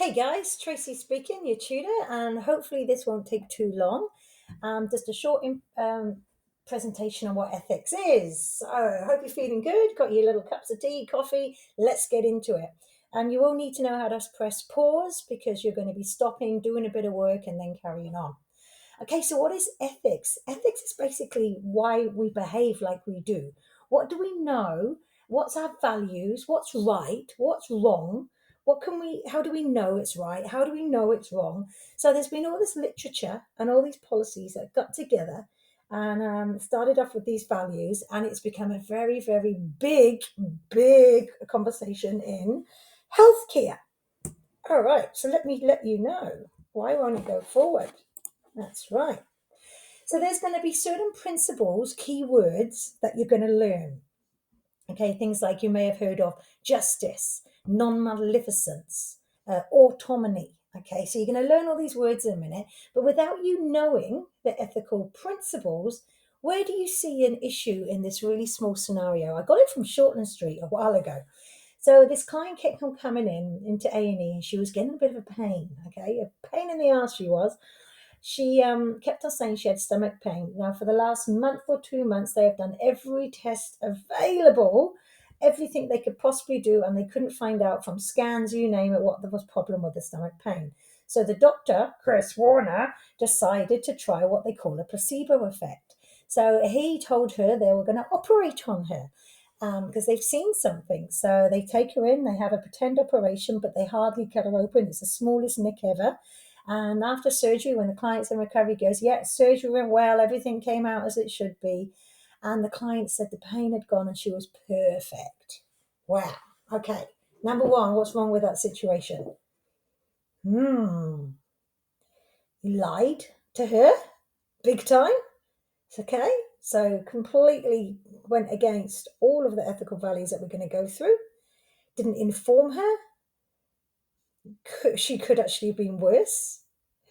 Hey guys, Tracy speaking, your tutor, and hopefully this won't take too long. Just a short presentation on what ethics is. So I hope you're feeling good, got your little cups of tea, coffee. Let's get into it. You will need to know how to press pause because you're going to be stopping, doing a bit of work, and then carrying on. Okay, so what is ethics? Ethics is basically why we behave like we do. What do we know? What's our values? What's right? What's wrong? How do we know it's right? How do we know it's wrong? So there's been all this literature and all these policies that got together and started off with these values, and it's become a very, very big conversation in healthcare. All right, so let me let you know. Why won't it go forward? That's right. So there's going to be certain principles, keywords that you're going to learn. Okay, things like you may have heard of justice, non-maleficence, autonomy. Okay, so you're going to learn all these words in a minute, but without you knowing the ethical principles, where do you see an issue in this really small scenario? I got it from Shortland Street a while ago. So this client kept on coming in into A&E and she was getting a bit of a pain, okay, a pain in the ass she was. She kept on saying she had stomach pain. Now, for the last month or 2 months, they have done every test available, everything they could possibly do, and they couldn't find out from scans, you name it, what was problem with the stomach pain. So the doctor, Chris Warner, decided to try what they call a placebo effect. So he told her they were going to operate on her because they've seen something. So they take her in, they have a pretend operation, but they hardly cut her open. It's the smallest nick ever. And after surgery, when the client's in recovery, goes, yeah, surgery went well, everything came out as it should be. And the client said the pain had gone and she was perfect. Wow. Okay. Number one, what's wrong with that situation? You lied to her big time. It's okay. So completely went against all of the ethical values that we're going to go through. Didn't inform her. She could actually have been worse.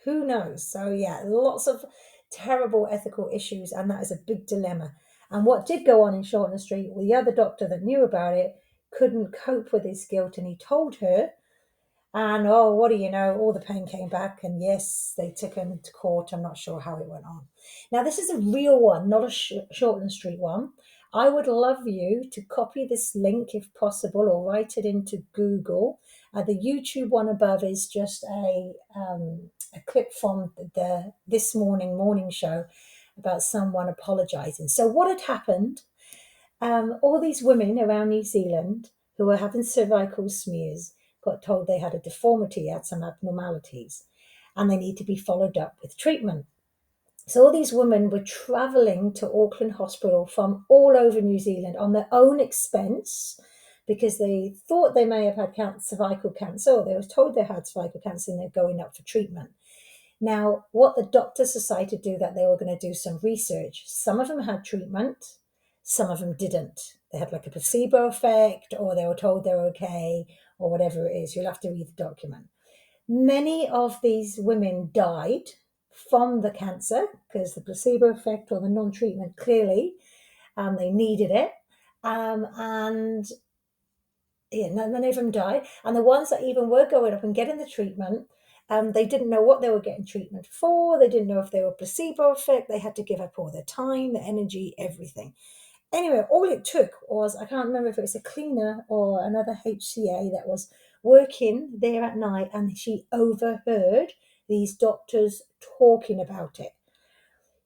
Who knows? So yeah, lots of terrible ethical issues, and that is a big dilemma. And what did go on in Shortland Street, well, the other doctor that knew about it couldn't cope with his guilt, and he told her, and oh, what do you know? All the pain came back, and yes, they took him to court. I'm not sure how it went on. Now, this is a real one, not a Shortland Street one. I would love you to copy this link if possible, or write it into Google. The YouTube one above is just a clip from the This Morning show about someone apologising. So what had happened? All these women around New Zealand who were having cervical smears got told they had a deformity, had some abnormalities, and they need to be followed up with treatment. So all these women were travelling to Auckland Hospital from all over New Zealand on their own expense because they thought they may have had cervical cancer, or they were told they had cervical cancer and they're going up for treatment. Now, what the doctors decided to do, that they were going to do some research. Some of them had treatment, some of them didn't. They had like a placebo effect, or they were told they're okay, or whatever it is. You'll have to read the document. Many of these women died from the cancer because the placebo effect or the non-treatment, clearly they needed it. And yeah, many of them died. And the ones that even were going up and getting the treatment, they didn't know what they were getting treatment for. They didn't know if they were placebo effect. They had to give up all their time, their energy, everything. Anyway, all it took was, I can't remember if it was a cleaner or another HCA that was working there at night, and she overheard these doctors talking about it.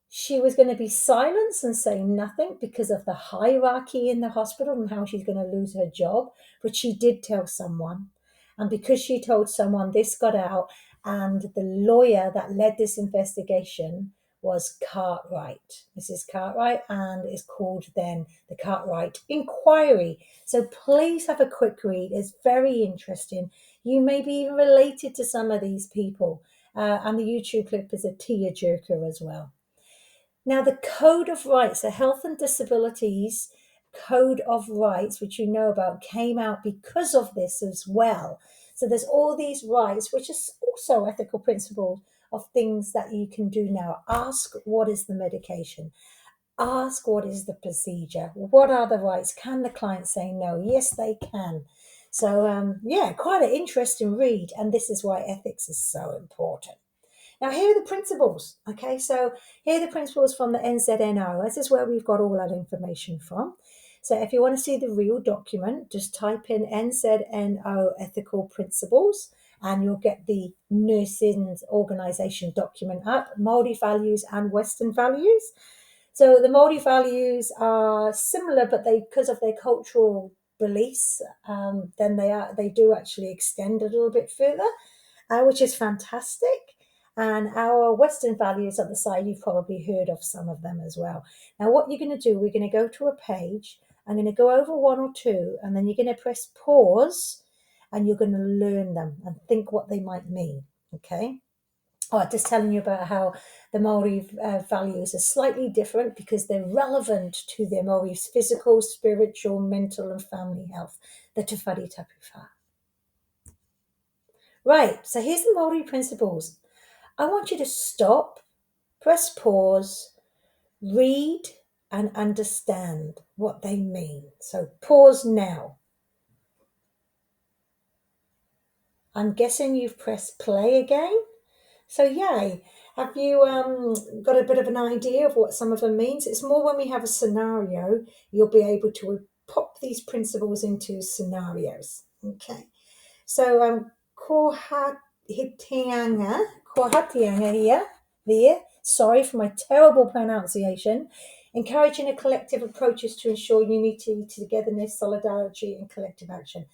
She was going to be silenced and say nothing because of the hierarchy in the hospital and how she's going to lose her job. But she did tell someone. And because she told someone, this got out. And the lawyer that led this investigation was Cartwright, Mrs. Cartwright, and it's called then the Cartwright Inquiry. So please have a quick read. It's very interesting. You may be even related to some of these people. And the YouTube clip is a tearjerker as well. Now, the Code of Rights, the Health and Disabilities Code of Rights, which you know about, came out because of this as well. So there's all these rights, which is also ethical principles of things that you can do now. Ask, what is the medication? Ask, what is the procedure? What are the rights? Can the client say no? Yes, they can. So, yeah, quite an interesting read. And this is why ethics is so important. Now, here are the principles. Okay, so here are the principles from the NZNO. This is where we've got all that information from. So, if you want to see the real document, just type in NZNO ethical principles and you'll get the nursing organization document up, Māori values and Western values. So the Māori values are similar, but they, because of their cultural beliefs, then they do actually extend a little bit further, which is fantastic. And our Western values at the side, you've probably heard of some of them as well. Now, what you're going to do, we're going to go to a page. I'm going to go over one or two, and then you're going to press pause, and you're going to learn them and think what they might mean. Okay. Oh, just telling you about how the Maori values are slightly different because they're relevant to their Maori's physical, spiritual, mental, and family health. The Te Whare Tapu Whā. Right, so here's the Maori principles. I want you to stop, press pause, read, and understand what they mean. So pause now. I'm guessing you've pressed play again. So yay. Have you got a bit of an idea of what some of them means? It's more when we have a scenario, you'll be able to pop these principles into scenarios. Okay. So kohatianga here, there. Sorry for my terrible pronunciation. Encouraging a collective approaches to ensure unity, togetherness, solidarity, and collective action.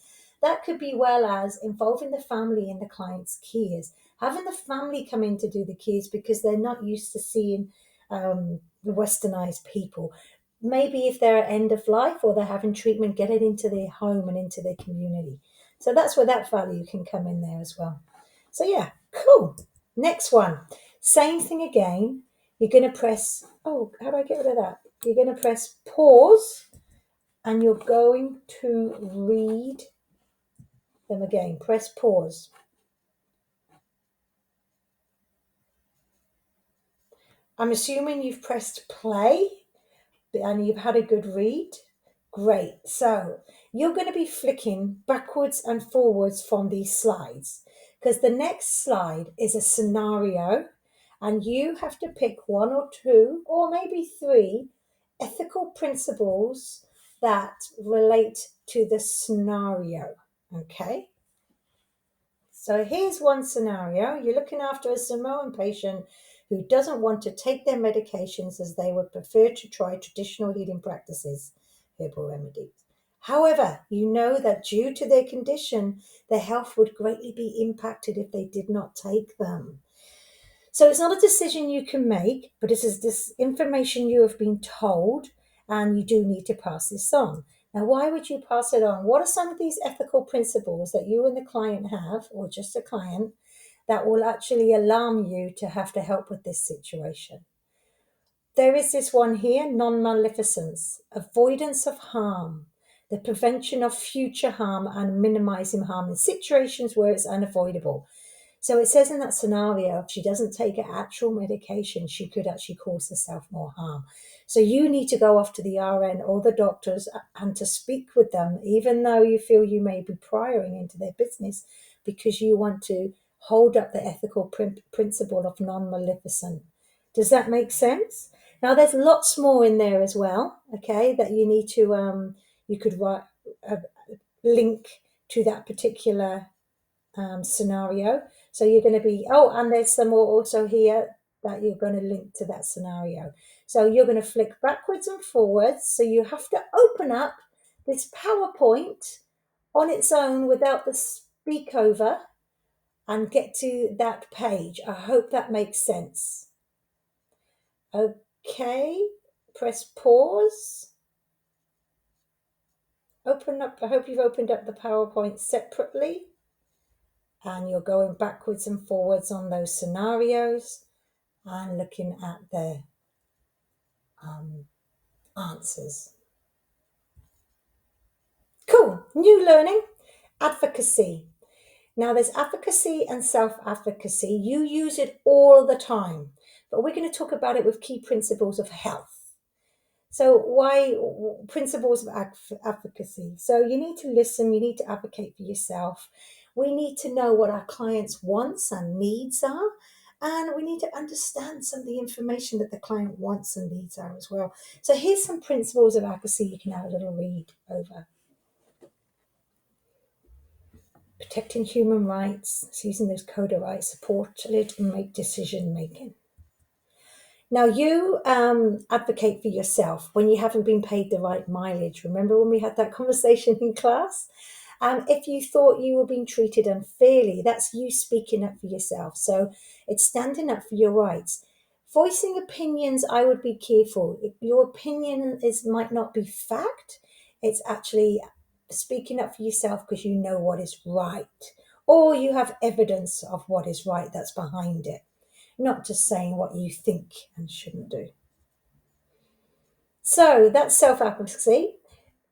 That could be well as involving the family in the client's cares, having the family come in to do the cares because they're not used to seeing the westernized people. Maybe if they're at end of life or they're having treatment, get it into their home and into their community. So that's where that value can come in there as well. So yeah, cool. Next one. Same thing again. You're going to press, oh, how do I get rid of that? You're going to press pause and you're going to read them again. Press pause. I'm assuming you've pressed play and you've had a good read. Great. So you're going to be flicking backwards and forwards from these slides because the next slide is a scenario and you have to pick one or two or maybe three ethical principles that relate to the scenario. Okay. So here's one scenario. You're looking after a Samoan patient who doesn't want to take their medications as they would prefer to try traditional healing practices, herbal remedies. However, you know that due to their condition, their health would greatly be impacted if they did not take them. So it's not a decision you can make, but it is this information you have been told, and you do need to pass this on. Now, why would you pass it on? What are some of these ethical principles that you and the client have, or just a client, that will actually alarm you to have to help with this situation? There is this one here, non-maleficence, avoidance of harm, the prevention of future harm and minimizing harm in situations where it's unavoidable. So it says in that scenario, if she doesn't take her actual medication, she could actually cause herself more harm. So you need to go off to the RN or the doctors and to speak with them, even though you feel you may be prying into their business, because you want to hold up the ethical principle of non-maleficent. Does that make sense? Now, there's lots more in there as well, okay, that you need to, you could write a link to that particular scenario. So you're going to be, oh, and there's some more also here that you're going to link to that scenario. So you're going to flick backwards and forwards. So you have to open up this PowerPoint on its own without the speak over and get to that page. I hope that makes sense. Okay, press pause. Open up, I hope you've opened up the PowerPoint separately. And you're going backwards and forwards on those scenarios and looking at the answers. Cool. New learning, advocacy. Now there's advocacy and self-advocacy. You use it all the time, but we're going to talk about it with key principles of health. So why principles of advocacy? So you need to listen, you need to advocate for yourself. We need to know what our clients' wants and needs are. And we need to understand some of the information that the client wants and needs are as well. So here's some principles of advocacy you can have a little read over. Protecting human rights, it's using those code of rights, supported and make decision making. Now, you advocate for yourself when you haven't been paid the right mileage. Remember when we had that conversation in class? If you thought you were being treated unfairly, that's you speaking up for yourself. So it's standing up for your rights. Voicing opinions, I would be careful. If your opinion might not be fact, it's actually speaking up for yourself because you know what is right, or you have evidence of what is right that's behind it, not just saying what you think and shouldn't do. So that's self advocacy.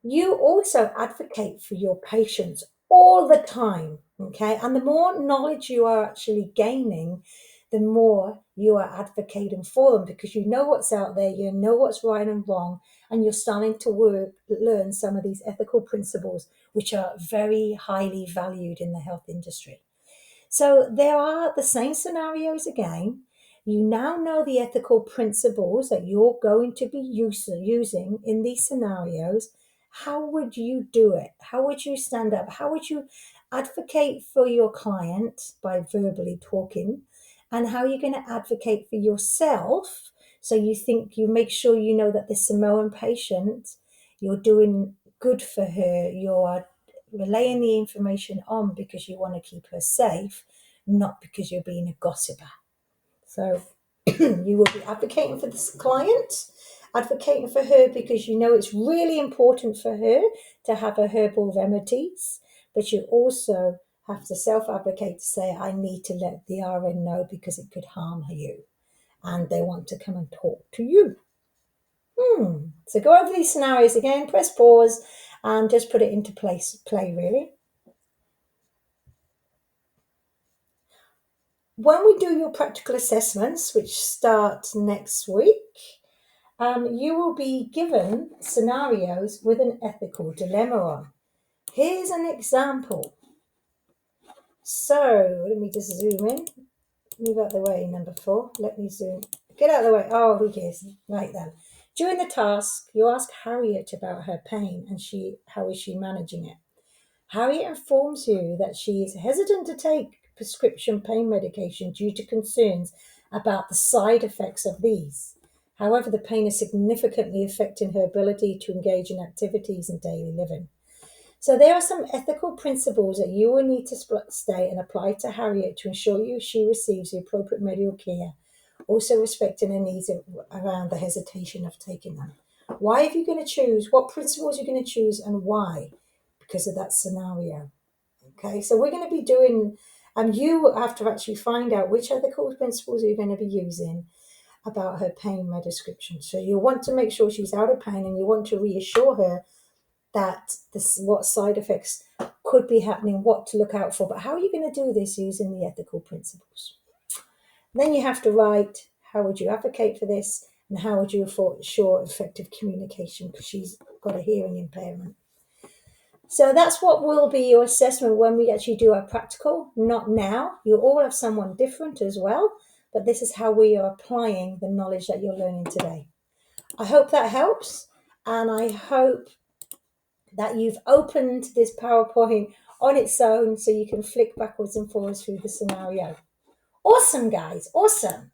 You also advocate for your patients all the time, okay? And the more knowledge you are actually gaining, the more you are advocating for them because you know what's out there, you know what's right and wrong, and you're starting to learn some of these ethical principles, which are very highly valued in the health industry. So there are the same scenarios again. You now know the ethical principles that you're going to be using in these scenarios. How would you do it? How would you stand up? How would you advocate for your client by verbally talking? And how are you going to advocate for yourself? So you make sure you know that the Samoan patient, you're doing good for her, you're relaying the information on because you want to keep her safe, not because you're being a gossiper. So you will be advocating for this client, advocating for her because you know it's really important for her to have her herbal remedies, but you also have to self advocate to say, I need to let the RN know because it could harm you. And they want to come and talk to you. So go over these scenarios again, press pause, and just put it into play really. When we do your practical assessments, which start next week, you will be given scenarios with an ethical dilemma on. Here's an example. So let me just zoom in. Move out the way, number 4. Let me zoom. Get out of the way. Oh, who cares? Right then. During the task, you ask Harriet about her pain and how is she managing it. Harriet informs you that she is hesitant to take prescription pain medication due to concerns about the side effects of these. However, the pain is significantly affecting her ability to engage in activities and daily living. So there are some ethical principles that you will need to state and apply to Harriet to ensure she receives the appropriate medical care, also respecting her needs around the hesitation of taking them. Why are you going to choose? What principles are you going to choose and why? Because of that scenario. Okay, so we're going to be doing, you have to actually find out which ethical principles you're going to be using about her pain med description. So you want to make sure she's out of pain and you want to reassure her that what side effects could be happening, what to look out for. But how are you going to do this using the ethical principles? Then you have to write, how would you advocate for this? And how would you ensure effective communication because she's got a hearing impairment? So that's what will be your assessment when we actually do our practical, not now. You all have someone different as well, but this is how we are applying the knowledge that you're learning today. I hope that helps, and I hope that you've opened this PowerPoint on its own so you can flick backwards and forwards through the scenario. Awesome, guys, awesome.